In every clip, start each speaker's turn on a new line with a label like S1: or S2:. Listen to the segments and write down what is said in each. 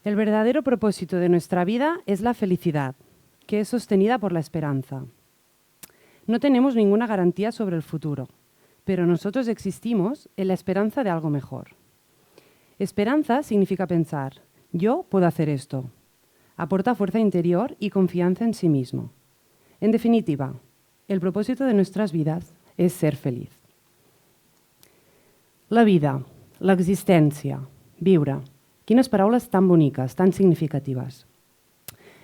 S1: El verdadero propósito de nuestra vida es la felicidad, que es sostenida por la esperanza. No tenemos ninguna garantía sobre el futuro, pero nosotros existimos en la esperanza de algo mejor. Esperanza significa pensar, yo puedo hacer esto. Aporta fuerza interior y confianza en sí mismo. En definitiva, el propósito de nuestras vidas es ser feliz. La vida, l'existència, viure. Quines paraules tan boniques, tan significatives.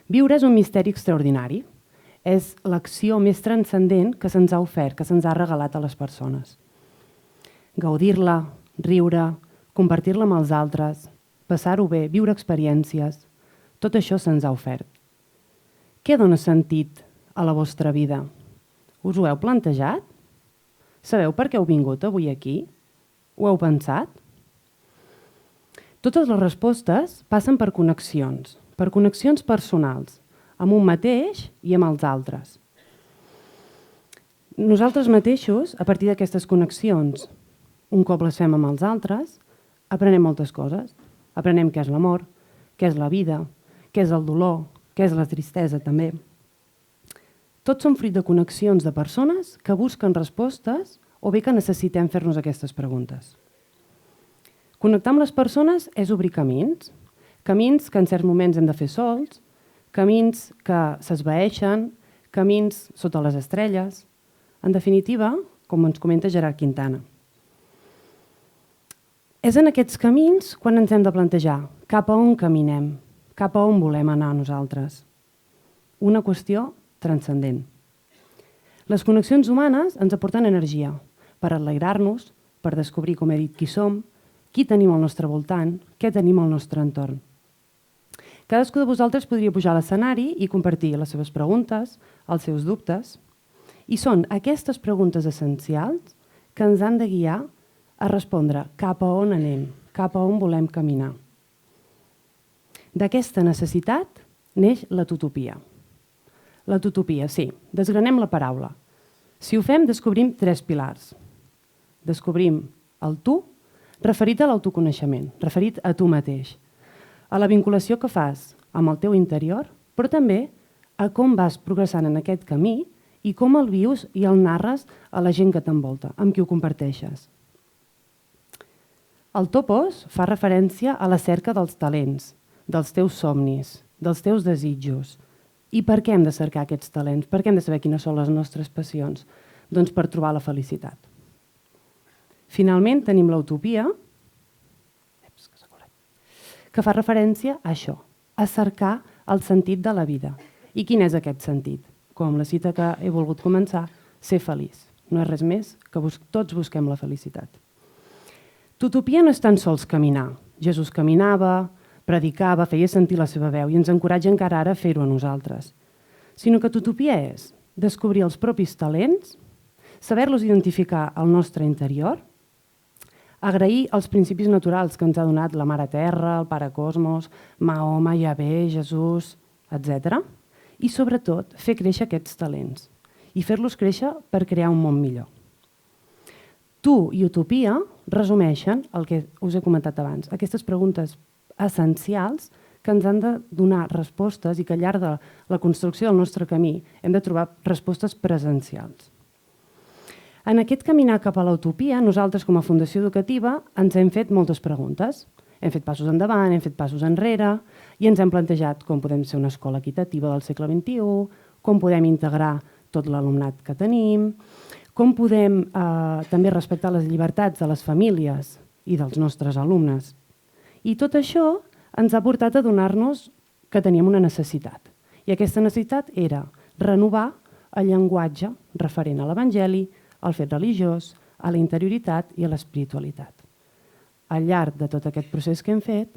S1: Viure és un misteri extraordinari. És l'acció més transcendent que se'ns ha ofert, que se'ns ha regalat a les persones. Gaudir-la, riure, compartir-la amb els altres, passar-ho bé, viure experiències, tot això se'ns ha ofert. Què dona sentit a la vostra vida? Us ho heu plantejat? Sabeu per què heu vingut avui aquí? Ho heu pensat? Totes les respostes passen per connexions personals, amb un mateix i amb els altres. Nosaltres mateixos, a partir d'aquestes connexions, un cop les fem amb els altres, aprenem moltes coses. Aprenem què és l'amor, què és la vida, què és el dolor, què és la tristesa també. Tots són fruit de connexions de persones que busquen respostes o bé que necessitem fer-nos aquestes preguntes. Connectar amb les persones és obrir camins que en certs moments hem de fer sols, camins que s'esvaeixen, camins sota les estrelles. En definitiva, com ens comenta Gerard Quintana. És en aquests camins quan ens hem de plantejar cap a on caminem, cap a on volem anar nosaltres. Una qüestió transcendent. Les connexions humanes ens aporten energia per alegrar-nos, per descobrir, com he dit, qui som, qui tenim al nostre voltant, què tenim al nostre entorn. Cadascú de vosaltres podria pujar a l'escenari i compartir les seves preguntes, els seus dubtes. I són aquestes preguntes essencials que ens han de guiar a respondre cap a on anem, cap a on volem caminar. D'aquesta necessitat neix la tutopia. La tutopia, sí, desgranem la paraula. Si ho fem, descobrim 3 pilars. Descobrim el tu, referit a l'autoconeixement, referit a tu mateix, a la vinculació que fas amb el teu interior, però també a com vas progressant en aquest camí i com el vius i el narres a la gent que t'envolta, amb qui ho comparteixes. El topos fa referència a la cerca dels talents, dels teus somnis, dels teus desitjos. I per què hem de cercar aquests talents? Per què hem de saber quines són les nostres passions? Doncs per trobar la felicitat. Finalment tenim l'utopia, que fa referència a això, a cercar el sentit de la vida. I quin és aquest sentit? Com la cita que he volgut començar, ser feliç. No és res més que tots busquem la felicitat. Tutopia no és tan sols caminar. Jesús caminava, predicava, feia sentir la seva veu i ens encoratja encara ara a fer-ho a nosaltres. Sinó que tutopia és descobrir els propis talents, saber-los identificar al nostre interior, agrair els principis naturals que ens ha donat la Mare Terra, el Pare Cosmos, Mahoma, Yahvé, Jesús, etc. I sobretot fer créixer aquests talents i fer-los créixer per crear un món millor. Tu i utopia resumeixen el que us he comentat abans, aquestes preguntes essencials que ens han de donar respostes i que al llarg de la construcció del nostre camí hem de trobar respostes presencials. En aquest caminar cap a l'utopia, nosaltres com a Fundació Educativa ens hem fet moltes preguntes. Hem fet passos endavant, hem fet passos enrere i ens hem plantejat com podem ser una escola equitativa del segle XXI, com podem integrar tot l'alumnat que tenim, com podem també respectar les llibertats de les famílies i dels nostres alumnes. I tot això ens ha portat a donar-nos que teníem una necessitat. I aquesta necessitat era renovar el llenguatge referent a l'Evangeli, al fet religiós, a la interioritat i a l'espiritualitat. Al llarg de tot aquest procés que hem fet,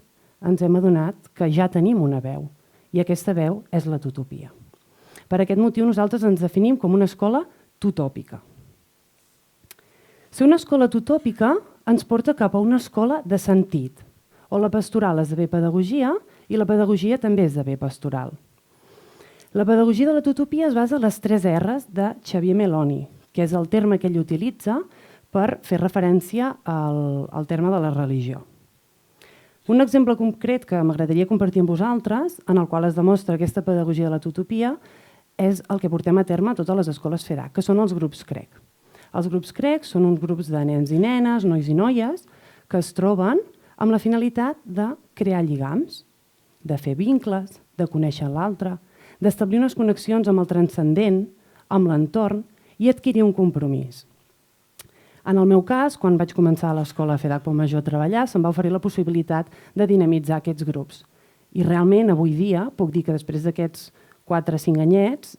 S1: ens hem adonat que ja tenim una veu, i aquesta veu és la tutopia. Per aquest motiu nosaltres ens definim com una escola tutòpica. Ser una escola tutòpica ens porta cap a una escola de sentit, on la pastoral esdevé pedagogia i la pedagogia també esdevé pastoral. La pedagogia de la tutopia es basa en les 3 R's de Xavier Meloni, que és el terme que ell utilitza per fer referència al terme de la religió. Un exemple concret que m'agradaria compartir amb vosaltres, en el qual es demostra aquesta pedagogia de la tutopia, és el que portem a terme a totes les escoles FEDAC, que són els grups CREC. Els grups CREC són uns grups de nens i nenes, nois i noies, que es troben amb la finalitat de crear lligams, de fer vincles, de conèixer l'altre, d'establir unes connexions amb el transcendent, amb l'entorn i adquirir un compromís. En el meu cas, quan vaig començar a l'escola FEDAC Pont Major a treballar, se'm va oferir la possibilitat de dinamitzar aquests grups. I realment, avui dia, puc dir que després d'aquests 4 o 5 anyets,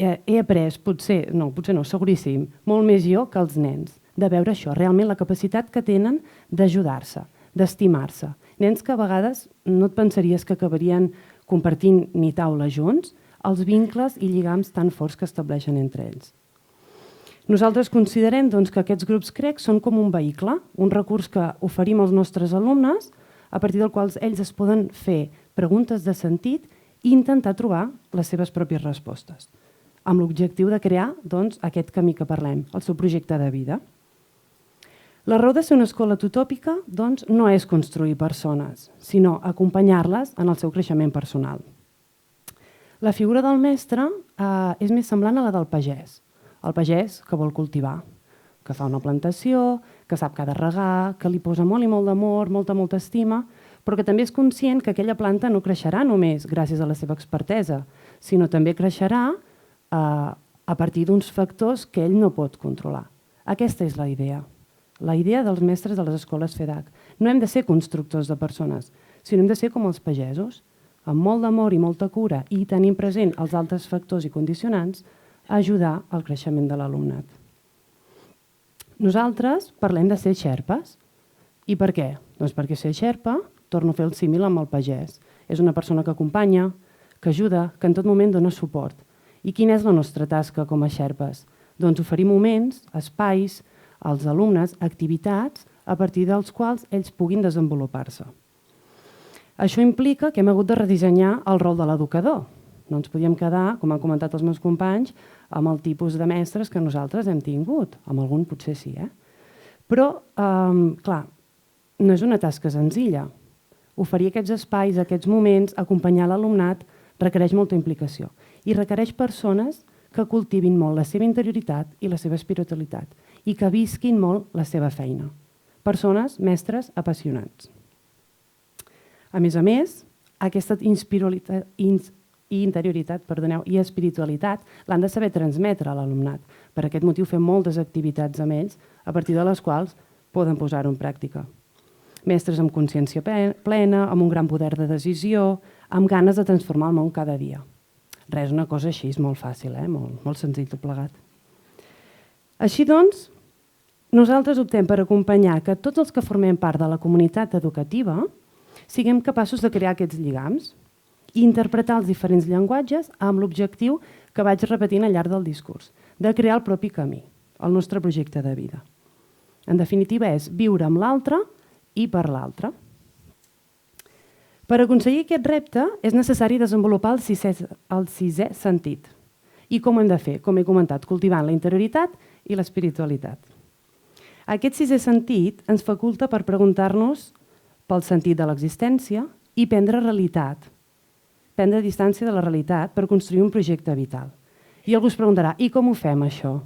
S1: he après, potser no, seguríssim, molt més jo que els nens, de veure això, realment la capacitat que tenen d'ajudar-se, d'estimar-se. Nens que a vegades no et pensaries que acabarien compartint ni taula junts, els vincles i lligams tan forts que estableixen entre ells. Nosaltres considerem que aquests grups CREC són com un vehicle, un recurs que oferim als nostres alumnes, a partir del qual ells es poden fer preguntes de sentit i intentar trobar les seves pròpies respostes, amb l'objectiu de crear aquest camí que parlem, el seu projecte de vida. La raó de ser una escola tutòpica no és construir persones, sinó acompanyar-les en el seu creixement personal. La figura del mestre és més semblant a la del pagès. El pagès que vol cultivar, que fa una plantació, que sap que ha de regar, que li posa molt i molt d'amor, molta estima, però que també és conscient que aquella planta no creixerà només gràcies a la seva expertesa, sinó també creixerà a partir d'uns factors que ell no pot controlar. Aquesta és la idea dels mestres de les escoles FEDAC. No hem de ser constructors de persones, sinó hem de ser com els pagesos, amb molt d'amor i molta cura i tenint present els altres factors i condicionants, a ajudar al creixement de l'alumnat. Nosaltres parlem de ser xerpes. I per què? Doncs perquè ser xerpa, torno a fer el símil amb el pagès, és una persona que acompanya, que ajuda, que en tot moment dona suport. I quina és la nostra tasca com a xerpes? Doncs oferir moments, espais, als alumnes, activitats, a partir dels quals ells puguin desenvolupar-se. Això implica que hem hagut de redissenyar el rol de l'educador. No ens podíem quedar, com han comentat els meus companys, amb el tipus de mestres que nosaltres hem tingut. Amb algun potser sí, Però, clar, no és una tasca senzilla. Oferir aquests espais, aquests moments, acompanyar l'alumnat, requereix molta implicació. I requereix persones que cultivin molt la seva interioritat i la seva espiritualitat i que visquin molt la seva feina. Persones, mestres, apassionats. A més, aquesta interioritat i espiritualitat l'han de saber transmetre a l'alumnat. Per aquest motiu fem moltes activitats amb ells, a partir de les quals poden posar-ho en pràctica. Mestres amb consciència plena, amb un gran poder de decisió, amb ganes de transformar el món cada dia. Res, una cosa així, és molt fàcil, molt senzill tot plegat. Així doncs, nosaltres optem per acompanyar que tots els que formem part de la comunitat educativa siguem capaços de crear aquests lligams i interpretar els diferents llenguatges amb l'objectiu que vaig repetint al llarg del discurs, de crear el propi camí, el nostre projecte de vida. En definitiva, és viure amb l'altre i per l'altre. Per aconseguir aquest repte és necessari desenvolupar el sisè sentit. I com ho hem de fer? Com he comentat, cultivant la interioritat i l'espiritualitat. Aquest sisè sentit ens faculta per preguntar-nos pel sentit de l'existència i prendre distància de la realitat per construir un projecte vital. I algú es preguntarà, i com ho fem això?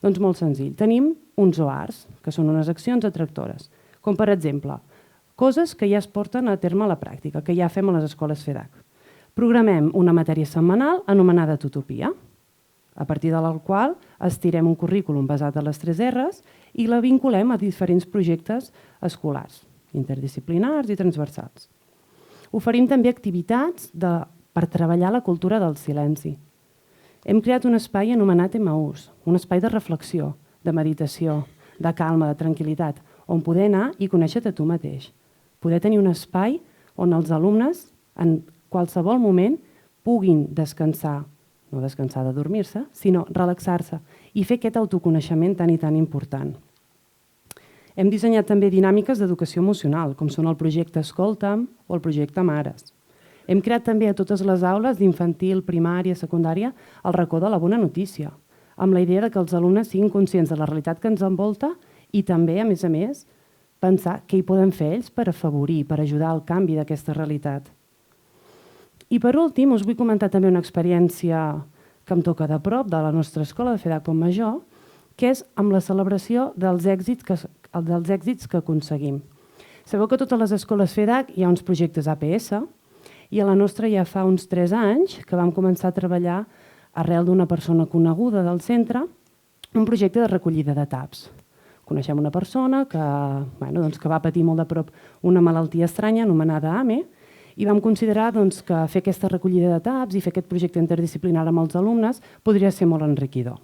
S1: Doncs molt senzill. Tenim uns OARs, que són unes accions atractores, com per exemple, coses que ja es porten a terme a la pràctica, que ja fem a les escoles FEDAC. Programem una matèria setmanal anomenada Tutopia, a partir de la qual estirem un currículum basat en les 3 Rs i la vinculem a diferents projectes escolars, interdisciplinars i transversals. Oferim també activitats per treballar la cultura del silenci. Hem creat un espai anomenat Emaús, un espai de reflexió, de meditació, de calma, de tranquil·litat, on poder anar i conèixer-te tu mateix. Poder tenir un espai on els alumnes, en qualsevol moment, puguin descansar, no descansar de dormir-se, sinó relaxar-se i fer aquest autoconeixement tan i tan important. Hem dissenyat també dinàmiques d'educació emocional, com són el projecte Escolta'm o el projecte Mares. Hem creat també a totes les aules d'infantil, primària, secundària, el racó de la bona notícia, amb la idea que els alumnes siguin conscients de la realitat que ens envolta i també, a més, pensar què hi poden fer ells per afavorir, per ajudar al canvi d'aquesta realitat. I per últim, us vull comentar també una experiència que em toca de prop de la nostra escola de FEDAC Montmajor, que és amb la celebració dels èxits que aconseguim. Sabeu que a totes les escoles FEDAC hi ha uns projectes APS i a la nostra ja fa uns 3 anys que vam començar a treballar arrel d'una persona coneguda del centre un projecte de recollida de taps. Coneixem una persona que va patir molt de prop una malaltia estranya anomenada AME i vam considerar que fer aquesta recollida de taps i fer aquest projecte interdisciplinar amb els alumnes podria ser molt enriquidor.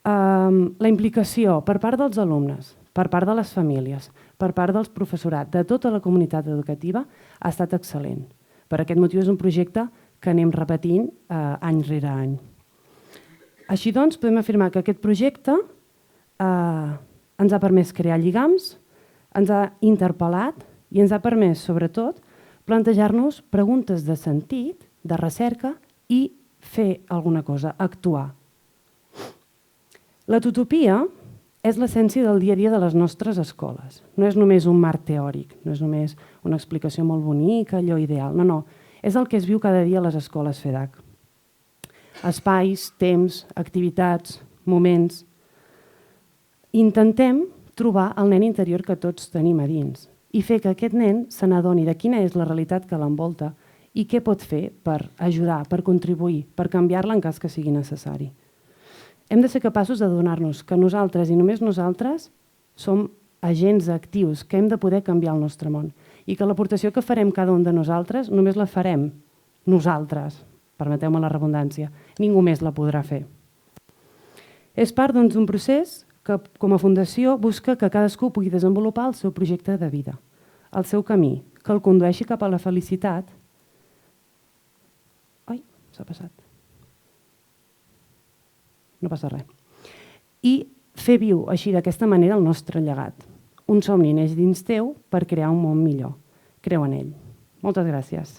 S1: La implicació per part dels alumnes, per part de les famílies, per part del professorat, de tota la comunitat educativa, ha estat excel·lent. Per aquest motiu és un projecte que anem repetint any rere any. Així doncs, podem afirmar que aquest projecte ens ha permès crear lligams, ens ha interpel·lat i ens ha permès, sobretot, plantejar-nos preguntes de sentit, de recerca i fer alguna cosa, actuar. La tutopia és l'essència del dia a dia de les nostres escoles. No és només un marc teòric, no és només una explicació molt bonica, allò ideal. No, és el que es viu cada dia a les escoles FEDAC. Espais, temps, activitats, moments. Intentem trobar el nen interior que tots tenim a dins i fer que aquest nen se n'adoni de quina és la realitat que l'envolta i què pot fer per ajudar, per contribuir, per canviar-la en cas que sigui necessari. Hem de ser capaços d'adonar-nos que nosaltres i només nosaltres som agents actius, que hem de poder canviar el nostre món i que l'aportació que farem cada un de nosaltres només la farem nosaltres, permeteu-me la redundància, ningú més la podrà fer. És part d'un procés que com a fundació busca que cadascú pugui desenvolupar el seu projecte de vida, el seu camí, que el condueixi cap a la felicitat. Ai, s'ha passat. No passa res. I fer viu així d'aquesta manera el nostre llegat. Un somni neix dins teu per crear un món millor. Creu en ell. Moltes gràcies.